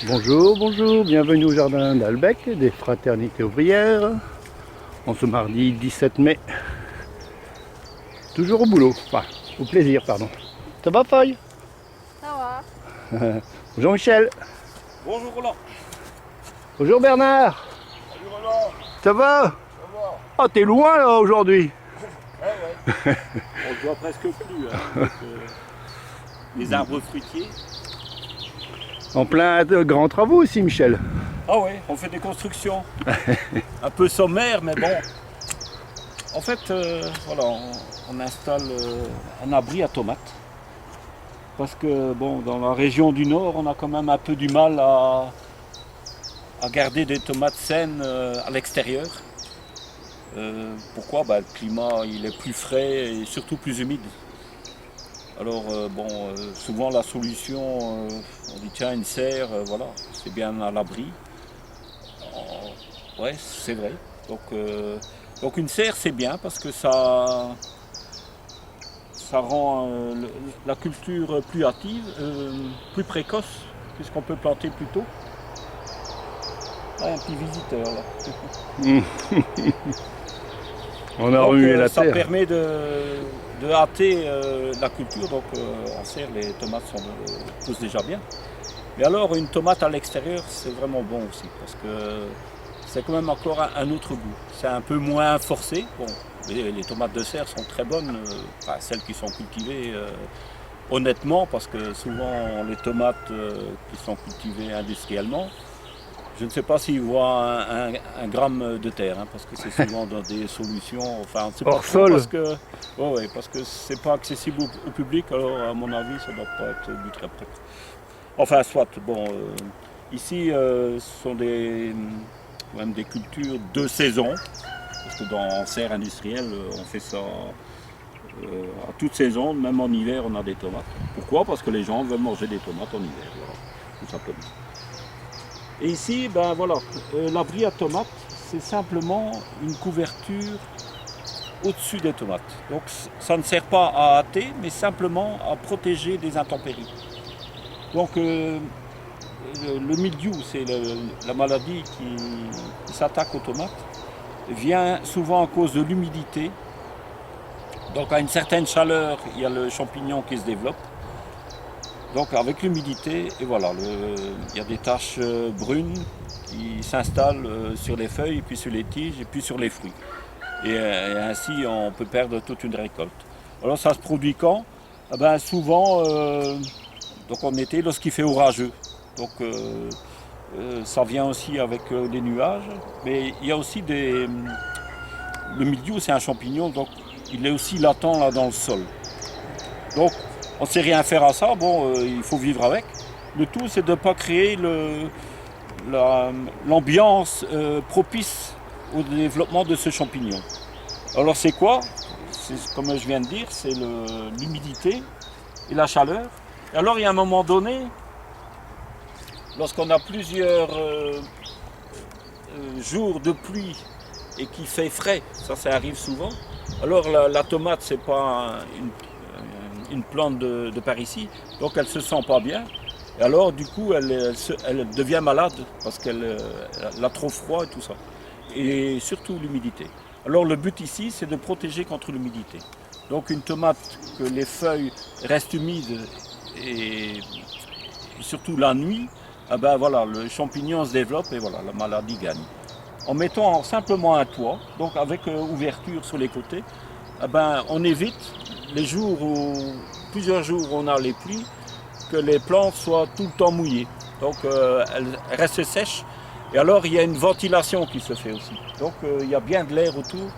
Bonjour, bonjour, bienvenue au jardin d'Albec, des fraternités ouvrières, en ce mardi 17 mai. Toujours au boulot, enfin, au plaisir, pardon. Ça va, Feuille? Ça va. Bonjour Michel. Bonjour Roland. Bonjour Bernard. Salut Roland. Ça va? Ça va? Ah, t'es loin là aujourd'hui. Ouais. On ne voit presque plus hein, avec, les arbres fruitiers. En plein de grands travaux aussi, Michel. Ah ouais, on fait des constructions. Un peu sommaires, mais bon. En fait, voilà, on installe un abri à tomates. Parce que bon, dans la région du Nord, on a quand même un peu du mal à garder des tomates saines à l'extérieur. Pourquoi? Le climat il est plus frais et surtout plus humide. Alors souvent la solution, on dit tiens une serre, voilà, c'est bien à l'abri. Ouais, c'est vrai. Donc une serre c'est bien parce que ça rend la culture plus active, plus précoce, puisqu'on peut planter plus tôt. Ah, un petit visiteur là. On a Donc, remué la ça terre. permet de hâter la culture, donc en serre les tomates poussent déjà bien. Mais alors une tomate à l'extérieur c'est vraiment bon aussi parce que c'est quand même encore un autre goût. C'est un peu moins forcé. Bon, les tomates de serre sont très bonnes, celles qui sont cultivées honnêtement parce que souvent les tomates qui sont cultivées industriellement, je ne sais pas s'ils voient un gramme de terre, hein, parce que c'est souvent dans des solutions, enfin on ne sait pas Hors trop sol. parce que c'est pas accessible au public, alors à mon avis ça ne doit pas être du très propre. Enfin soit, bon, ici ce sont même des cultures de saison, parce que dans serre industrielle on fait ça à toute saison, même en hiver on a des tomates. Pourquoi? Parce que les gens veulent manger des tomates en hiver, voilà, tout simplement. Et ici, l'abri à tomates, c'est simplement une couverture au-dessus des tomates. Donc ça ne sert pas à hâter, mais simplement à protéger des intempéries. Donc le mildiou, c'est la maladie qui s'attaque aux tomates, vient souvent à cause de l'humidité. Donc à une certaine chaleur, il y a le champignon qui se développe. Donc avec l'humidité, et voilà, il y a des taches brunes qui s'installent sur les feuilles, puis sur les tiges, et puis sur les fruits. Et ainsi, on peut perdre toute une récolte. Alors ça se produit quand? Souvent, donc en été, lorsqu'il fait orageux. Donc ça vient aussi avec les nuages. Mais il y a aussi le mildiou, c'est un champignon, donc il est aussi latent là dans le sol. Donc on ne sait rien faire à ça, il faut vivre avec. Le tout, c'est de ne pas créer l'ambiance propice au développement de ce champignon. Alors c'est quoi? Comme je viens de dire, c'est l'humidité et la chaleur. Et alors il y a un moment donné, lorsqu'on a plusieurs jours de pluie et qu'il fait frais, ça arrive souvent, alors la tomate, c'est pas une plante de par ici, donc elle se sent pas bien. Et alors du coup elle devient malade parce qu'elle a trop froid et tout ça. Et surtout l'humidité. Alors le but ici c'est de protéger contre l'humidité. Donc une tomate que les feuilles restent humides et surtout la nuit, le champignon se développe et voilà, la maladie gagne. En mettant simplement un toit, donc avec ouverture sur les côtés, on évite les jours où, plusieurs jours où on a les pluies, que les plantes soient tout le temps mouillées. Donc elles restent sèches. Et alors il y a une ventilation qui se fait aussi. Donc il y a bien de l'air autour.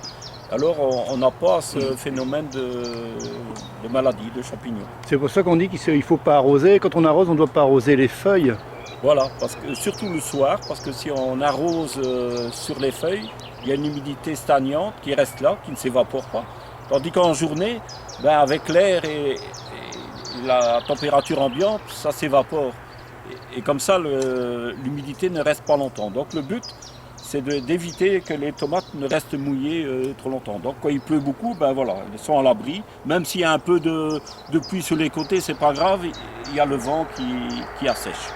Alors on n'a pas ce phénomène de maladie, de champignons. C'est pour ça qu'on dit qu'il ne faut pas arroser. Quand on arrose, on ne doit pas arroser les feuilles. Voilà, parce que, surtout le soir, parce que si on arrose sur les feuilles, il y a une humidité stagnante qui reste là, qui ne s'évapore pas. Tandis qu'en journée, avec l'air et la température ambiante, ça s'évapore. Et comme ça, l'humidité ne reste pas longtemps. Donc le but, c'est d'éviter que les tomates ne restent mouillées trop longtemps. Donc quand il pleut beaucoup, elles sont à l'abri. Même s'il y a un peu de pluie sur les côtés, c'est pas grave, il y a le vent qui assèche.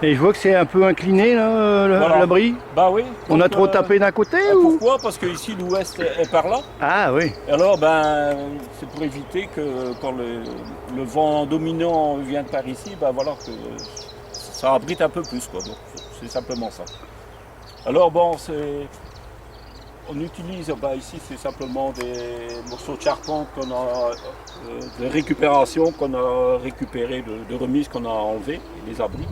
Et je vois que c'est un peu incliné là, Voilà. l'abri. Bah oui. On a donc, trop tapé d'un côté ou? Pourquoi? Parce que ici l'ouest est par là. Ah oui. Et alors, ben, c'est pour éviter que quand le vent dominant vient par ici, ben voilà, que ça abrite un peu plus, quoi. Donc, c'est simplement ça. Alors bon, on utilise, ben, ici c'est simplement des morceaux de charpente qu'on a, de récupération qu'on a récupéré, de remises qu'on a enlevées, des abris.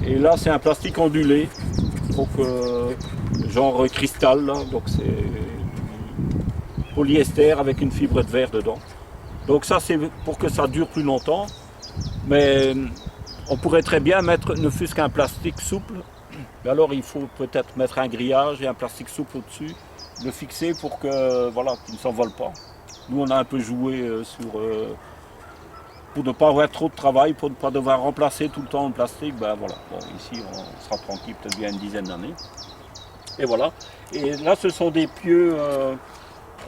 Et là c'est un plastique ondulé, donc genre cristal, là, donc c'est polyester avec une fibre de verre dedans. Donc ça c'est pour que ça dure plus longtemps, mais on pourrait très bien mettre ne fût-ce qu'un plastique souple. Mais alors il faut peut-être mettre un grillage et un plastique souple au-dessus, le fixer pour que voilà, qu'il ne s'envole pas. Nous on a un peu joué pour ne pas avoir trop de travail, pour ne pas devoir remplacer tout le temps le plastique. Ben voilà, bon, ici on sera tranquille peut-être bien une dizaine d'années. Et voilà. Et là ce sont des pieux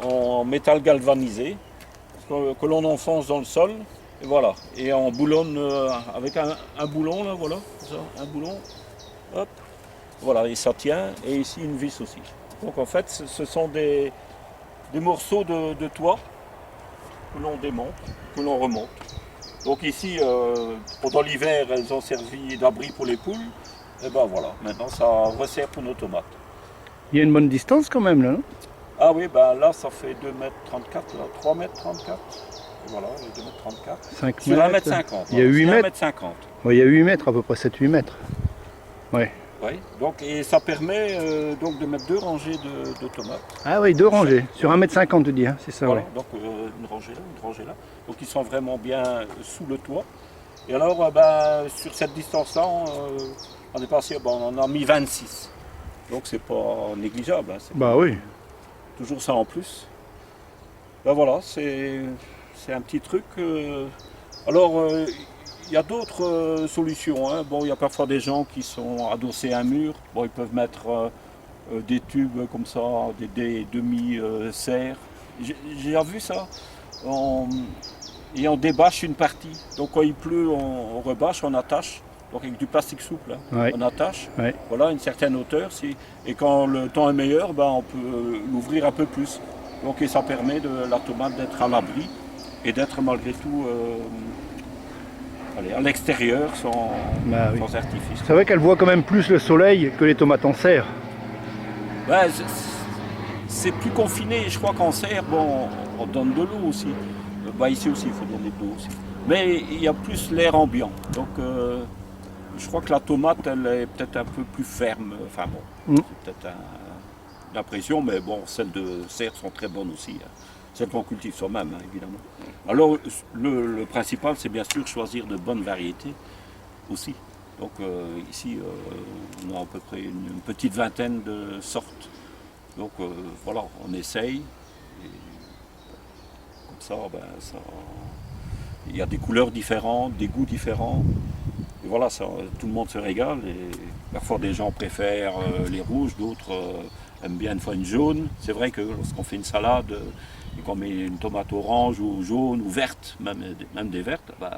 en métal galvanisé que l'on enfonce dans le sol. Et voilà. Et on boulonne avec un boulon là, voilà, ça, un boulon. Hop. Voilà, et ça tient, et ici une vis aussi. Donc en fait, ce sont des morceaux de toit que l'on démonte, que l'on remonte. Donc ici, pendant l'hiver, elles ont servi d'abri pour les poules. Et ben voilà, maintenant ça resserre pour nos tomates. Il y a une bonne distance quand même là, non? Ah oui, ben là ça fait 2,34 m, là, 3,34 m. Voilà, 2,34 m. 5 Sur mètres. 1,50 m. Il y a 8 mètres. 1,50 m. Ouais, il y a 8 mètres, à peu près 7-8 mètres. Ouais. Oui, donc, et ça permet donc de mettre 2 rangées de tomates. Ah oui, 2 rangées. Sur 1,50 m tu dis, hein, c'est ça, Voilà, ouais. donc une rangée là, une rangée là. Donc ils sont vraiment bien sous le toit. Et alors, ben, sur cette distance-là, on est passé, ben, on en a mis 26. Donc c'est pas négligeable. Hein, c'est Bah oui. toujours ça en plus. Ben voilà, c'est un petit truc. Alors, il y a d'autres solutions. Hein. Bon, il y a parfois des gens qui sont adossés à un mur. Bon, ils peuvent mettre des tubes comme ça, des demi-serres. J'ai déjà vu ça. Et on débâche une partie. Donc quand il pleut, on rebâche, on attache. Donc avec du plastique souple, hein. Ouais. On attache. Ouais. Voilà, une certaine hauteur. Et quand le temps est meilleur, ben, on peut l'ouvrir un peu plus. Donc et ça permet de la tomate d'être à l'abri et d'être malgré tout à l'extérieur Bah oui. sans artifice. C'est vrai qu'elle voit quand même plus le soleil que les tomates en serre. Ouais, c'est plus confiné. Je crois qu'en serre, bon, on donne de l'eau aussi. Bah, ici aussi, il faut donner de l'eau aussi. Mais il y a plus l'air ambiant. Donc je crois que la tomate, elle est peut-être un peu plus ferme. Enfin bon, c'est peut-être l'impression, mais bon, celles de serre sont très bonnes aussi. Hein. Celles qu'on cultive soi-même, hein, évidemment. Alors le principal, c'est bien sûr choisir de bonnes variétés aussi. Donc ici, on a à peu près une petite vingtaine de sortes. Donc voilà, on essaye. Et comme ça, ben, il y a des couleurs différentes, des goûts différents. Et voilà, ça, tout le monde se régale. Et parfois des gens préfèrent les rouges, d'autres aiment bien une fois une jaune. C'est vrai que lorsqu'on fait une salade et qu'on met une tomate orange ou jaune ou verte, même des vertes, ben,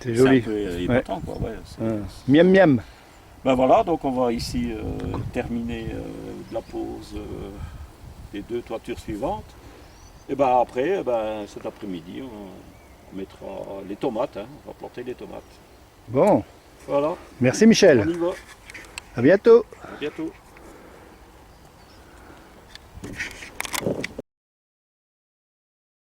C'est joli. un peu épatant, quoi. Ouais, Miam miam. ben voilà, donc on va ici terminer la pause des 2 toitures suivantes. Et ben après, ben, cet après-midi, on mettra les tomates, hein, on va planter les tomates. Bon, Voilà, merci on Michel. y va, À bientôt. à bientôt.